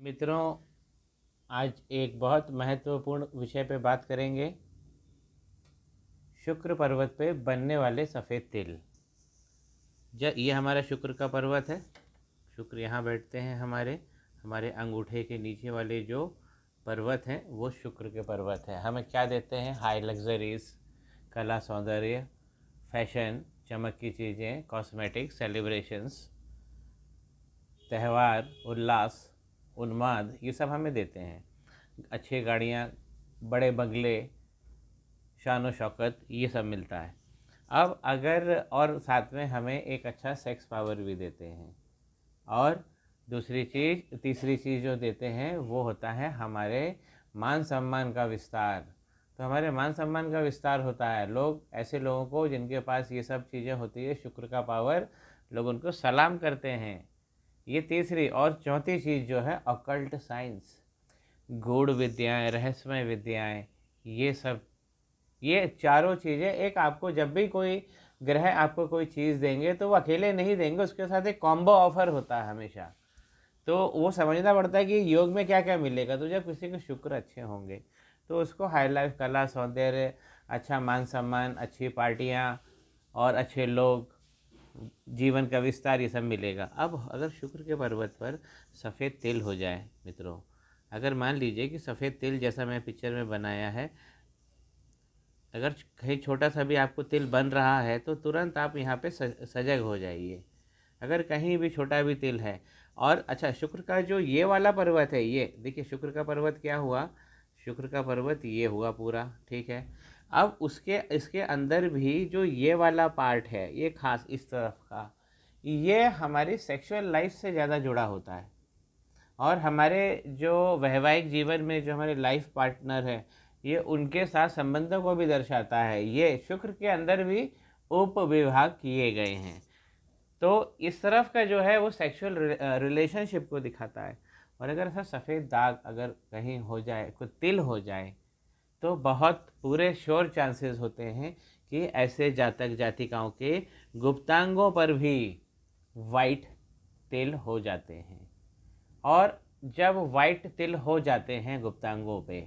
मित्रों, आज एक बहुत महत्वपूर्ण विषय पे बात करेंगे। शुक्र पर्वत पे बनने वाले सफ़ेद तिल। जब ये हमारा शुक्र का पर्वत है, शुक्र यहाँ बैठते हैं हमारे हमारे अंगूठे के नीचे वाले जो पर्वत हैं वो शुक्र के पर्वत हैं। हमें क्या देते हैं? हाई लग्जरीज, कला, सौंदर्य, फैशन, चमक की चीज़ें, कॉस्मेटिक, सेलिब्रेशंस, त्यौहार, उल्लास, उन्माद, ये सब हमें देते हैं। अच्छी गाड़ियाँ, बड़े बंगले, शान व शौकत, ये सब मिलता है। अब अगर और साथ में हमें एक अच्छा सेक्स पावर भी देते हैं। और तीसरी चीज़ जो देते हैं वो होता है हमारे मान सम्मान का विस्तार। तो हमारे मान सम्मान का विस्तार होता है। लोग, ऐसे लोगों को जिनके पास ये सब चीज़ें होती है, शुक्र का पावर, लोग उनको सलाम करते हैं। ये तीसरी। और चौथी चीज़ जो है ऑकल्ट साइंस, गूढ़ विद्याएं, रहस्यमय विद्याएं, ये सब, ये चारों चीज़ें एक आपको, जब भी कोई ग्रह आपको कोई चीज़ देंगे तो वो अकेले नहीं देंगे, उसके साथ एक कॉम्बो ऑफर होता है हमेशा। तो वो समझना पड़ता है कि योग में क्या क्या मिलेगा। तो जब किसी के शुक्र अच्छे होंगे तो उसको हाई लाइफ, कला, सौंदर्य, अच्छा मान सम्मान, अच्छी पार्टियाँ और अच्छे लोग, जीवन का विस्तार, ये सब मिलेगा। अब अगर शुक्र के पर्वत पर सफ़ेद तिल हो जाए मित्रों, अगर मान लीजिए कि सफ़ेद तिल जैसा मैं पिक्चर में बनाया है, अगर कहीं छोटा सा भी आपको तिल बन रहा है तो तुरंत आप यहाँ पे सजग हो जाइए। अगर कहीं भी छोटा भी तिल है। और अच्छा, शुक्र का जो ये वाला पर्वत है, ये देखिए, शुक्र का पर्वत क्या हुआ, शुक्र का पर्वत ये हुआ पूरा, ठीक है। अब उसके इसके अंदर भी जो ये वाला पार्ट है, ये खास इस तरफ का, ये हमारी सेक्सुअल लाइफ से ज़्यादा जुड़ा होता है। और हमारे जो वैवाहिक जीवन में जो हमारे लाइफ पार्टनर है, ये उनके साथ संबंधों को भी दर्शाता है। ये शुक्र के अंदर भी उप विभाग किए गए हैं। तो इस तरफ का जो है वो सेक्सुअल रिलेशनशिप को दिखाता है। और अगर ऐसा सफ़ेद दाग अगर कहीं हो जाए, कोई तिल हो जाए, तो बहुत पूरे श्योर चांसेस होते हैं कि ऐसे जातक जातिकाओं के गुप्तांगों पर भी वाइट तिल हो जाते हैं। और जब वाइट तिल हो जाते हैं गुप्तांगों पे,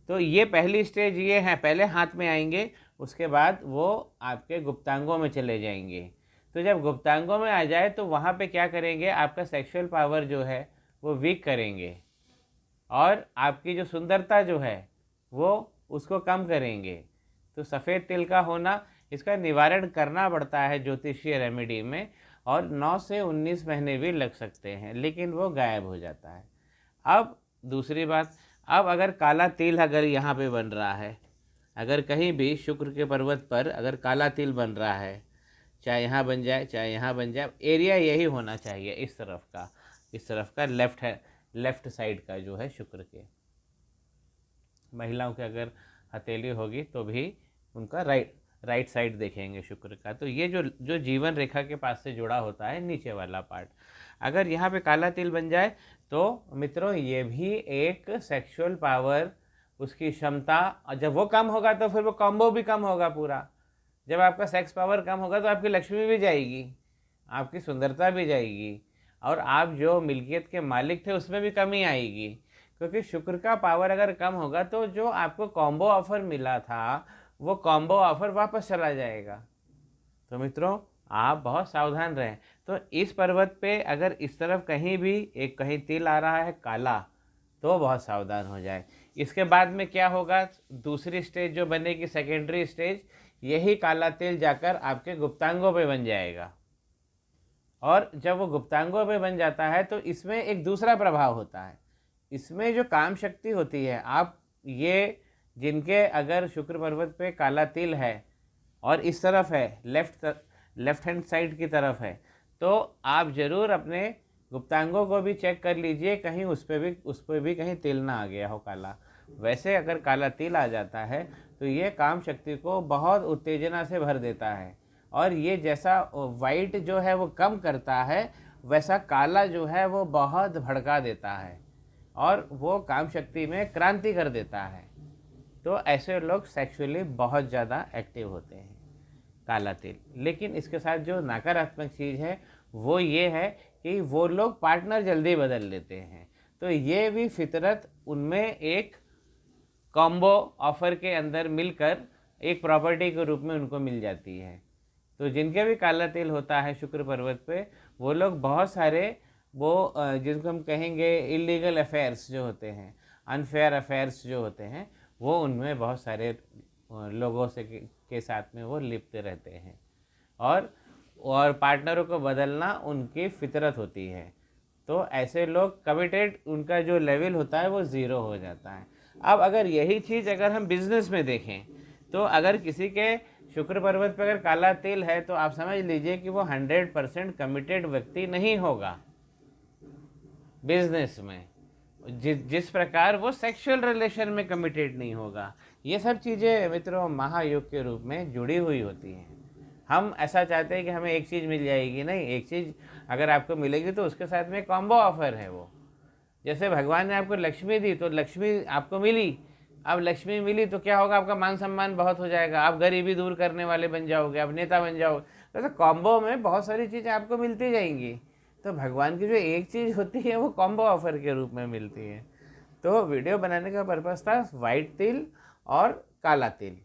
तो ये पहली स्टेज ये है, पहले हाथ में आएंगे, उसके बाद वो आपके गुप्तांगों में चले जाएंगे। तो जब गुप्तांगों में आ जाए तो वहाँ पे क्या करेंगे, आपका सेक्सुअल पावर जो है वो वीक करेंगे। और आपकी जो सुंदरता जो है वो उसको कम करेंगे। तो सफ़ेद तिल का होना, इसका निवारण करना पड़ता है ज्योतिषीय रेमेडी में, और 9 से 19 महीने भी लग सकते हैं, लेकिन वो गायब हो जाता है। अब दूसरी बात, अब अगर काला तिल अगर यहाँ पे बन रहा है, अगर कहीं भी शुक्र के पर्वत पर अगर काला तिल बन रहा है, चाहे यहाँ बन जाए चाहे यहाँ बन जाए, एरिया यही होना चाहिए, इस तरफ का लेफ्ट साइड का जो है शुक्र के। महिलाओं के अगर हथेली होगी तो भी उनका राइट साइड देखेंगे शुक्र का। तो ये जो जो जीवन रेखा के पास से जुड़ा होता है नीचे वाला पार्ट, अगर यहाँ पे काला तिल बन जाए तो मित्रों ये भी एक सेक्सुअल पावर, उसकी क्षमता, और जब वो कम होगा तो फिर वो कॉम्बो भी कम होगा पूरा। जब आपका सेक्स पावर कम होगा तो आपकी लक्ष्मी भी जाएगी, आपकी सुंदरता भी जाएगी, और आप जो मिल्कियत के मालिक थे उसमें भी कमी आएगी। क्योंकि शुक्र का पावर अगर कम होगा तो जो आपको कॉम्बो ऑफर मिला था वो कॉम्बो ऑफर वापस चला जाएगा। तो मित्रों, आप बहुत सावधान रहें। तो इस पर्वत पे अगर इस तरफ कहीं भी एक कहीं तिल आ रहा है काला, तो बहुत सावधान हो जाए। इसके बाद में क्या होगा, दूसरी स्टेज जो बनेगी, सेकेंडरी स्टेज, यही काला तिल जाकर आपके गुप्तांगों पे बन जाएगा। और जब वो गुप्तांगों पे बन जाता है तो इसमें एक दूसरा प्रभाव होता है। इसमें जो काम शक्ति होती है, आप ये, जिनके अगर शुक्र पर्वत पे काला तिल है और इस तरफ है, लेफ्ट हैंड साइड की तरफ है, तो आप ज़रूर अपने गुप्तांगों को भी चेक कर लीजिए, कहीं उस पर भी कहीं तिल ना आ गया हो काला। वैसे अगर काला तिल आ जाता है तो ये काम शक्ति को बहुत उत्तेजना से भर देता है। और ये जैसा वाइट जो है वो कम करता है, वैसा काला जो है वो बहुत भड़का देता है और वो काम शक्ति में क्रांति कर देता है। तो ऐसे लोग सेक्सुअली बहुत ज़्यादा एक्टिव होते हैं, काला तिल। लेकिन इसके साथ जो नकारात्मक चीज़ है वो ये है कि वो लोग पार्टनर जल्दी बदल लेते हैं। तो ये भी फितरत उनमें एक कॉम्बो ऑफर के अंदर मिलकर एक प्रॉपर्टी के रूप में उनको मिल जाती है। तो जिनके भी काला तिल होता है शुक्र पर्वत पे, वो लोग बहुत सारे वो जिनको हम कहेंगे इलीगल अफेयर्स जो होते हैं, अनफेयर अफेयर्स जो होते हैं, वो उनमें बहुत सारे लोगों से के साथ में वो लिप्त रहते हैं। और पार्टनरों को बदलना उनकी फितरत होती है। तो ऐसे लोग कमिटेड, उनका जो लेवल होता है वो ज़ीरो हो जाता है। अब अगर यही चीज़ अगर हम बिजनेस में देखें, तो अगर किसी के शुक्र पर्वत पर अगर काला तिल है, तो आप समझ लीजिए कि वो 100% कमिटेड व्यक्ति नहीं होगा बिजनेस में, जिस प्रकार वो सेक्सुअल रिलेशन में कमिटेड नहीं होगा। ये सब चीज़ें मित्रों महायोग के रूप में जुड़ी हुई होती हैं। हम ऐसा चाहते हैं कि हमें एक चीज़ मिल जाएगी, नहीं, एक चीज़ अगर आपको मिलेगी तो उसके साथ में कॉम्बो ऑफर है। वो जैसे भगवान ने आपको लक्ष्मी दी तो लक्ष्मी आपको मिली, अब लक्ष्मी मिली तो क्या होगा, आपका मान सम्मान बहुत हो जाएगा, आप गरीबी दूर करने वाले बन जाओगे, आप नेता बन जाओगे। तो कॉम्बो में बहुत सारी चीज़ें आपको मिलती जाएंगी। तो भगवान की जो एक चीज़ होती है वो कॉम्बो ऑफर के रूप में मिलती है। तो वीडियो बनाने का पर्पज़ था वाइट तिल और काला तिल।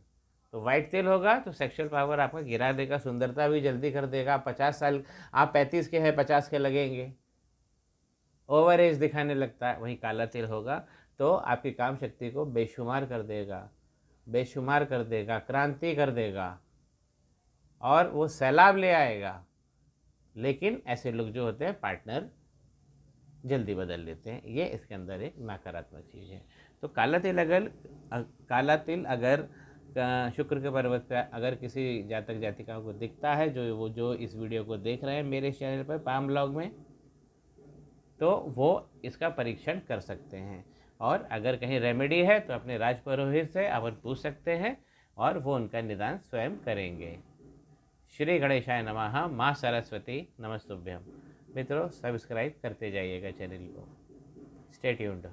तो वाइट तिल होगा तो सेक्सुअल पावर आपका गिरा देगा, सुंदरता भी जल्दी कर देगा। 50 साल, आप 35 के हैं, 50 के लगेंगे, ओवर एज दिखाने लगता है। वहीं काला तिल होगा तो आपकी काम शक्ति को बेशुमार कर देगा, बेशुमार कर देगा, क्रांति कर देगा, और वो सैलाब ले आएगा। लेकिन ऐसे लोग जो होते हैं पार्टनर जल्दी बदल लेते हैं। ये इसके अंदर एक नकारात्मक चीज़ है। तो काला तिल अगर शुक्र के पर्वत पे अगर किसी जातक जातिकाओं को दिखता है, जो इस वीडियो को देख रहे हैं मेरे चैनल पर पाम ब्लॉग में, तो वो इसका परीक्षण कर सकते हैं। और अगर कहीं रेमेडी है तो अपने राज पुरोहित से अपन पूछ सकते हैं और वो उनका निदान स्वयं करेंगे। श्री गणेशाय नमः। माँ सरस्वती नमस्तुभ्यम। मित्रों, सब्सक्राइब करते जाइएगा चैनल को। Stay tuned.